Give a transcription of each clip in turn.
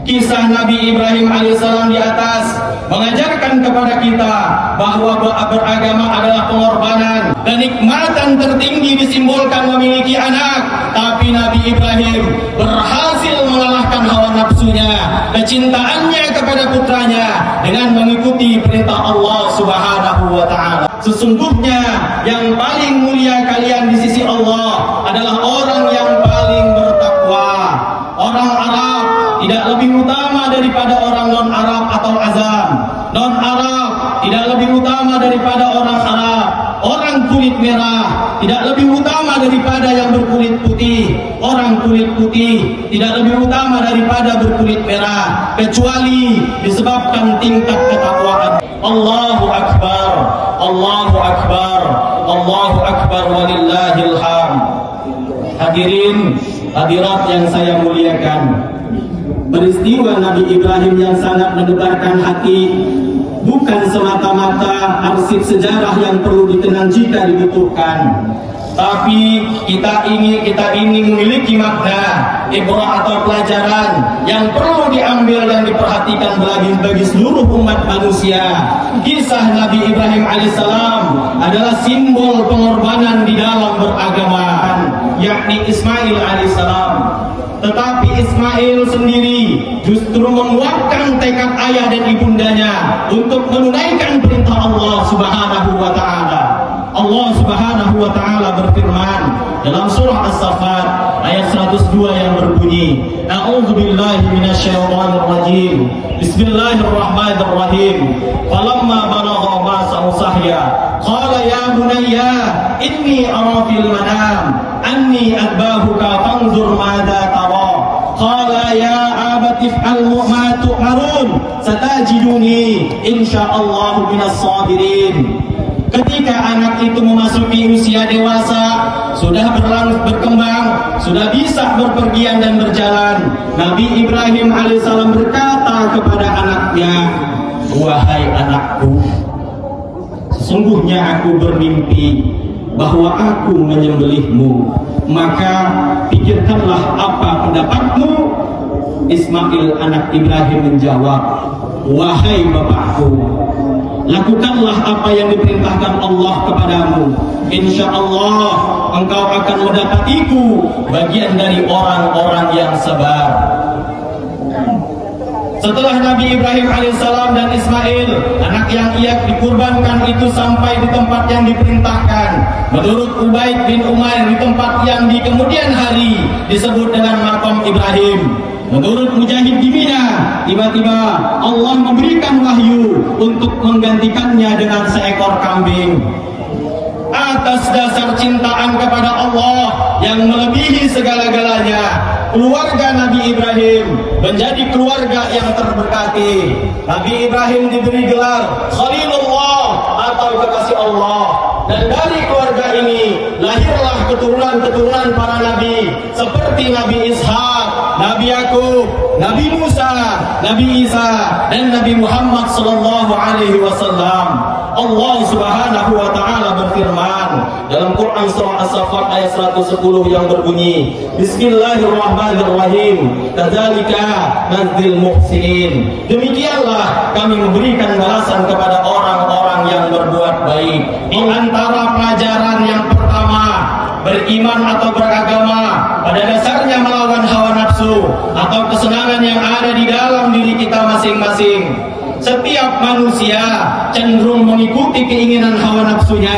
Kisah Nabi Ibrahim alaihissalam di atas mengajarkan kepada kita bahwa beragama adalah pengorbanan. Kenikmatan tertinggi disimbolkan memiliki anak, tapi Nabi Ibrahim berhasil mengalahkan hawa nafsunya, kecintaannya kepada putranya dengan mengikuti perintah Allah Subhanahu wa Ta'ala. Sesungguhnya yang paling mulia kalian di sisi Allah adalah orang yang paling bertakwa. Orang Arab tidak lebih utama daripada orang non-Arab atau azam. Non-Arab tidak lebih utama daripada orang Arab. Orang kulit merah tidak lebih utama daripada yang berkulit putih. Orang kulit putih tidak lebih utama daripada berkulit merah, kecuali disebabkan tingkat ketakwaan. Allahu Akbar, Allahu Akbar, Allahu Akbar, walillahil hamd. Hadirin, hadirat yang saya muliakan, peristiwa Nabi Ibrahim yang sangat mendebarkan hati bukan semata-mata arsip sejarah yang perlu dikenang jika dibutuhkan, tapi kita ingin memiliki makna ibrah atau pelajaran yang perlu diambil dan diperhatikan bagi seluruh umat manusia. Kisah Nabi Ibrahim alaihissalam adalah simbol pengorbanan di dalam beragama, yakni Ismail alaihissalam. Tetapi Ismail sendiri justru menguatkan tekad ayah dan ibundanya untuk menunaikan perintah Allah Subhanahu wa Ta'ala. Allah Subhanahu wa Ta'ala berfirman dalam surah As-Saffat ayat 102 yang berbunyi, A'udzubillahi minasyaitonir rajim. Bismillahirrahmanirrahim. Falamma balagha ma'sahu sahya qala ya bunayya inni ara fil manam anni adbahuka fanzur madza tara. Qala ya abati if'al ma tu'marun satajiduni insyaallahu minas sabirin. Ketika anak itu memasuki usia dewasa, sudah berkembang, sudah bisa berpergian dan berjalan, Nabi Ibrahim alaihissalam berkata kepada anaknya, wahai anakku, sesungguhnya aku bermimpi bahwa aku menyembelihmu, maka pikirkanlah apa pendapatmu. Ismail anak Ibrahim menjawab, wahai bapakku, lakukanlah apa yang diperintahkan Allah kepadamu. Insya Allah engkau akan mendapatiku bagian dari orang-orang yang sabar. Setelah Nabi Ibrahim alaihissalam dan Ismail, anak yang ia dikurbankan itu sampai di tempat yang diperintahkan, menurut Ubaid bin Umair di tempat yang di kemudian hari disebut dengan Maqam Ibrahim. Menurut Mujahid di Mina, tiba-tiba Allah memberikan wahyu untuk menggantikannya dengan seekor kambing. Atas dasar cintaan kepada Allah yang melebihi segala-galanya, keluarga Nabi Ibrahim menjadi keluarga yang terberkati. Nabi Ibrahim diberi gelar Khalilullah atau kekasih Allah. Dan dari keluarga ini lahirlah keturunan-keturunan para nabi seperti Nabi Ishak, Nabi Yakub, Nabi Musa, Nabi Isa, dan Nabi Muhammad sallallahu alaihi wasallam. Allah Subhanahu wa Ta'ala berfirman dalam Quran surah As-Saffat ayat 110 yang berbunyi, Bismillahirrahmanirrahim. Kadzalika nadzil muhsinin. Demikianlah kami memberikan balasan kepada orang-orang yang berbuat baik. Di antara pelajaran yang pertama, beriman atau beragama pada dasarnya melawan hawa nafsu atau kesenangan yang ada di dalam diri kita masing-masing. Setiap manusia cenderung mengikuti keinginan hawa nafsunya,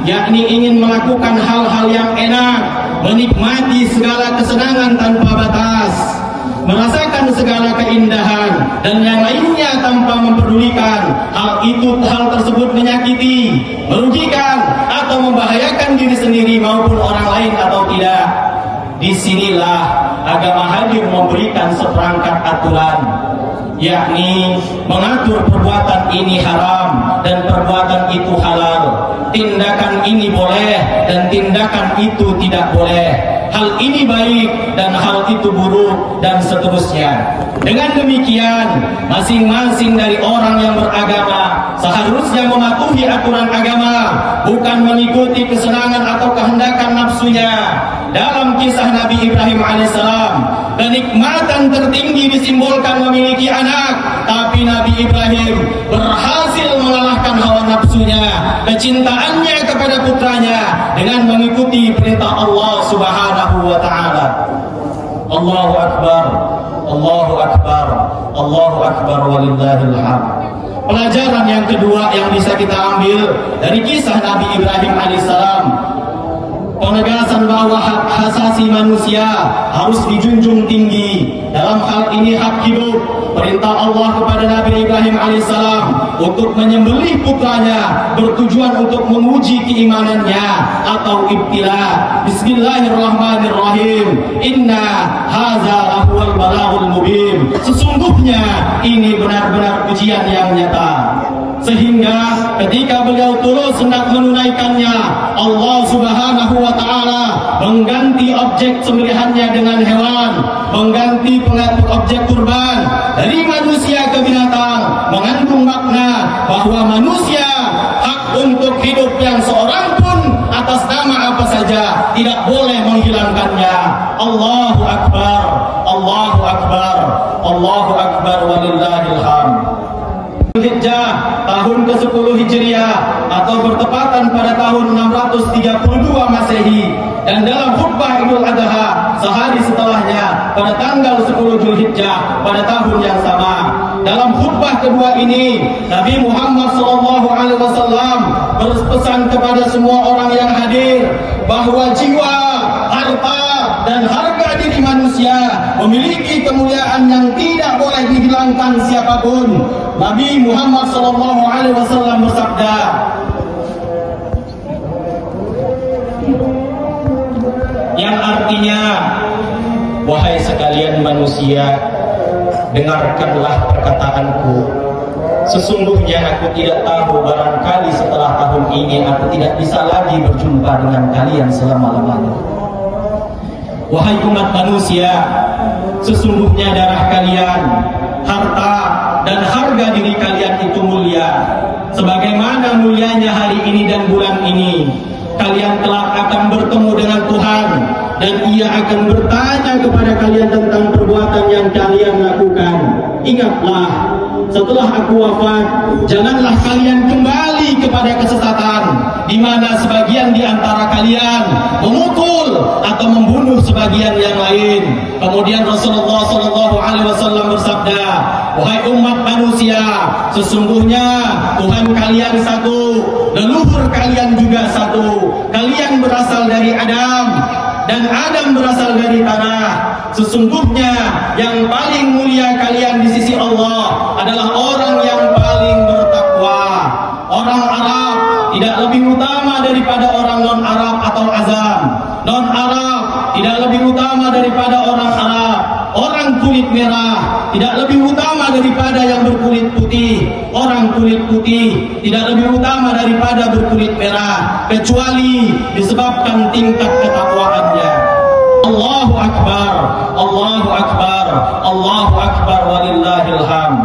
yakni ingin melakukan hal-hal yang enak, menikmati segala kesenangan tanpa batas, merasakan segala keindahan dan yang lainnya tanpa mempedulikan hal tersebut menyakiti, merugikan atau membahayakan diri sendiri maupun orang lain atau tidak. Disinilah agama hadir memberikan seperangkat aturan, yakni mengatur perbuatan ini haram dan perbuatan itu halal, tindakan ini boleh dan tindakan itu tidak boleh, hal ini baik dan hal itu buruk, dan seterusnya. Dengan demikian, masing-masing dari orang yang beragama seharusnya mematuhi aturan agama, bukan mengikuti kesenangan atau kehendakan nafsunya. Dalam kisah Nabi Ibrahim alaihissalam, kenikmatan tertinggi disimbolkan memiliki anak, tapi Nabi Ibrahim berhasil mengalahkan hawa nafsunya, kecintaannya kepada putranya dengan mengikuti perintah Allah Subhanahu wa taala. Allahu Akbar, Allahu Akbar, Allahu Akbar walillahil hamd. Pelajaran yang kedua yang bisa kita ambil dari kisah Nabi Ibrahim alaihissalam, penegasan bahwa hak asasi manusia harus dijunjung tinggi. Dalam hal ini hak hidup, perintah Allah kepada Nabi Ibrahim alaihissalam untuk menyembelih putranya bertujuan untuk menguji keimanannya atau ibtila. Bismillahirrahmanirrahim. Inna hadza lahuwal balaghul mubin. Sesungguhnya ini benar-benar ujian yang nyata. Sehingga ketika beliau tulus hendak menunaikannya, Allah Subhanahu wa taala mengganti objek sembelihannya dengan hewan, mengganti objek kurban dari manusia ke binatang, mengandung makna bahwa manusia hak untuk hidup yang seorang pun atas nama apa saja tidak boleh menghilangkannya. Allahu Akbar, Allahu Akbar, Allahu Akbar walillahil hamd. Hijjah tahun ke-10 Hijriah atau bertepatan pada tahun 632 Masehi, dan dalam khutbah Idul Adha sehari setelahnya pada tanggal 10 Zulhijjah pada tahun yang sama. Dalam khutbah kedua ini, Nabi Muhammad SAW berpesan kepada semua orang yang hadir bahwa jiwa, harta, dan harga diri manusia memiliki kemuliaan yang tidak boleh dihilangkan siapapun. Nabi Muhammad SAW bersabda, yang artinya, wahai sekalian manusia, dengarkanlah perkataanku. Sesungguhnya aku tidak tahu, barangkali setelah tahun ini aku tidak bisa lagi berjumpa dengan kalian selama-lamanya. Wahai umat manusia, sesungguhnya darah kalian, harta, dan harga diri kalian itu mulia. Sebagaimana mulianya hari ini dan bulan ini, kalian kelak akan bertemu dengan Tuhan, dan Ia akan bertanya kepada kalian tentang perbuatan yang kalian lakukan. Ingatlah, setelah aku wafat, janganlah kalian kembali kepada kesesatan, di mana sebagian di antara kalian memukul atau membunuh sebagian yang lain. Kemudian Rasulullah SAW bersabda, wahai umat manusia, sesungguhnya Tuhan kalian satu, leluhur kalian juga satu. Kalian berasal dari Adam, dan Adam berasal dari tanah. Sesungguhnya yang paling mulia kalian di sisi Allah adalah orang yang paling bertakwa. Orang Arab tidak lebih utama daripada orang non-Arab atau azam. Non-Arab tidak lebih utama daripada orang Arab. Orang kulit merah tidak lebih utama daripada yang berkulit putih. Orang kulit putih tidak lebih utama daripada berkulit merah, kecuali disebabkan tingkat ketakwaannya. Allahu Akbar, Allahu Akbar, Allahu Akbar walillahil hamd.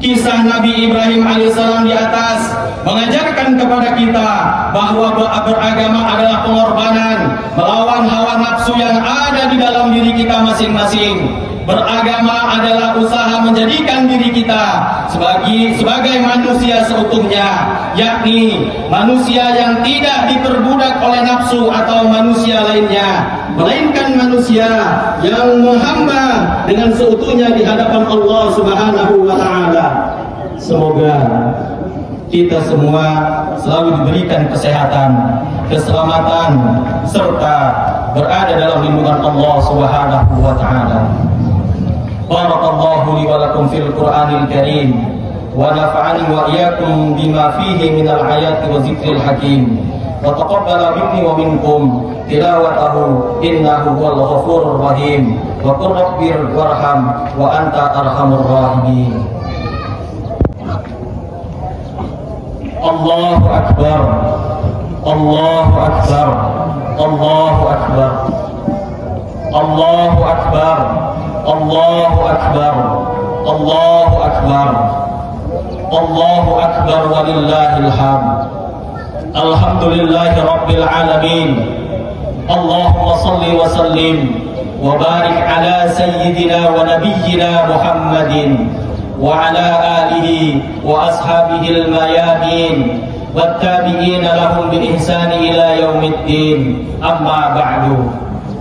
Kisah Nabi Ibrahim alaihissalam di atas mengajarkan kepada kita bahwa beragama adalah pengorbanan melawan hawa nafsu yang ada di dalam diri kita masing-masing. Beragama adalah usaha menjadikan diri kita sebagai manusia seutuhnya, yakni manusia yang tidak diperbudak oleh nafsu atau manusia lainnya, melainkan manusia yang menghamba dengan seutuhnya di hadapan Allah Subhanahu wa taala. Semoga kita semua selalu diberikan kesehatan, keselamatan, serta berada dalam lindungan Allah Subhanahu wa taala. Barakallahu li wa lakum fil Qur'anil Karim, wa nafa'ani wa iyyakum bima fihi minal ayati wa zikril hakim, wa taqabbala minni wa minkum tilawatahu innahu huwal ghafurur rahim, wa qur rabbir warham wa anta arhamur rahimin. Allahu Akbar, Allahu Akbar, Allahu Akbar, Allahu Akbar, Allahu Akbar, Allahu Akbar, Allahu Akbar walillahil hamd. Alhamdulillahi rabbil alamin. Allahumma salli wa sallim wa barik ala sayyidina wa nabiyyina Muhammadin wa ala alihi wa ashabihil mayamin wattabi'ina lahum bi ihsani ila yaumiddin. Amma ba'du.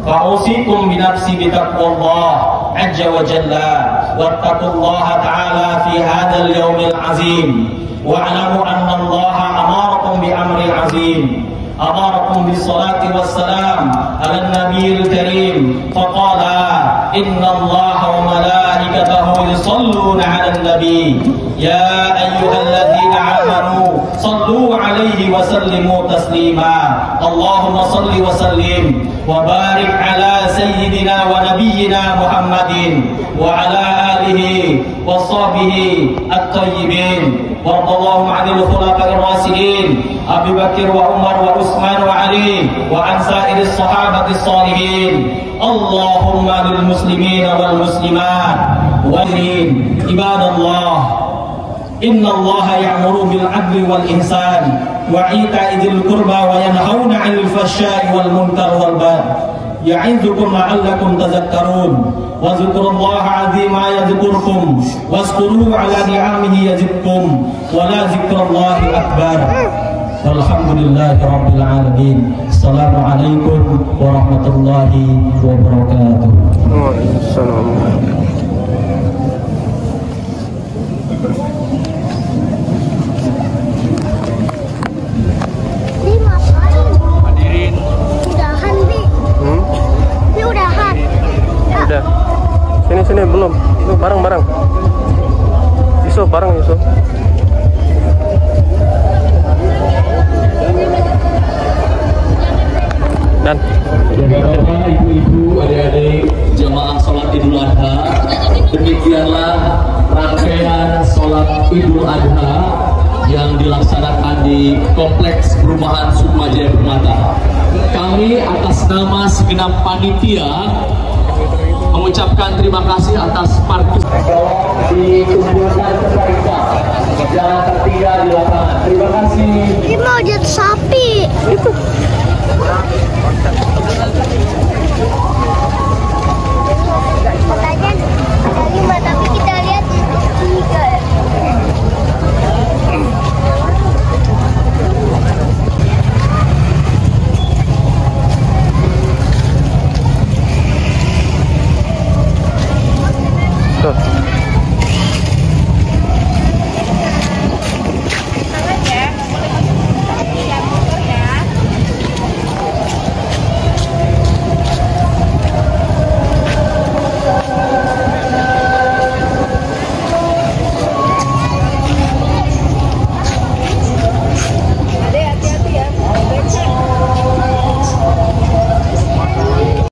Fa'usikum bi nafsi bi taqwallah azza wa jalla wattaqullaha ta'ala fi hadzal yawmil azim wa'lamu anna Allah amarakum bi amri azim. أمركم بالصلاة والسلام على النبي الكريم فقال إن الله وملائكته يصلون على النبي يا أيها الذين آمنوا صلوا عليه وسلموا تسليما. اللهم صل وسلم وبارك على سيدنا ونبينا محمد وعلى آله وصحبه الطيبين. وارض اللهم عن الخلفاء الراشدين أبي بكر وعمر وعثمان وعلي وعن سائر الصحابة الصالحين. اللهم للمسلمين والمسلمات والمؤمنين عباد الله إن الله يأمر بالعدل والإحسان وإيتاء ذي القربى وينهون عن الفحشاء والمنكر والبغي يعظكم لعلكم تذكرون. واذكروا الله عظيما يذكركم واذكروه على نعمه يزدكم ولا ذكر الله أكبر. والحمد لله رب العالمين. السلام عليكم ورحمة الله وبركاته. Waalaikumsalam. Hadirin. Udahan, Bi. Bi, udahan. Udah. Sini belum. Itu bareng. Yusuf bareng Yusuf. Dan Bapak, ibu-ibu, adik-adik jemaah sholat Idul Adha, demikianlah rangkaian sholat Idul Adha yang dilaksanakan di Kompleks Perumahan Sukmajaya Permata. Kami atas nama segenap panitia mengucapkan terima kasih atas partisipasi. Dikumpulkan peserta, jangan tertinggal di lapangan. Terima kasih. Ini mau jadi sapi. Itu. Katanya ada 5, tapi kita lihat 3. tuh.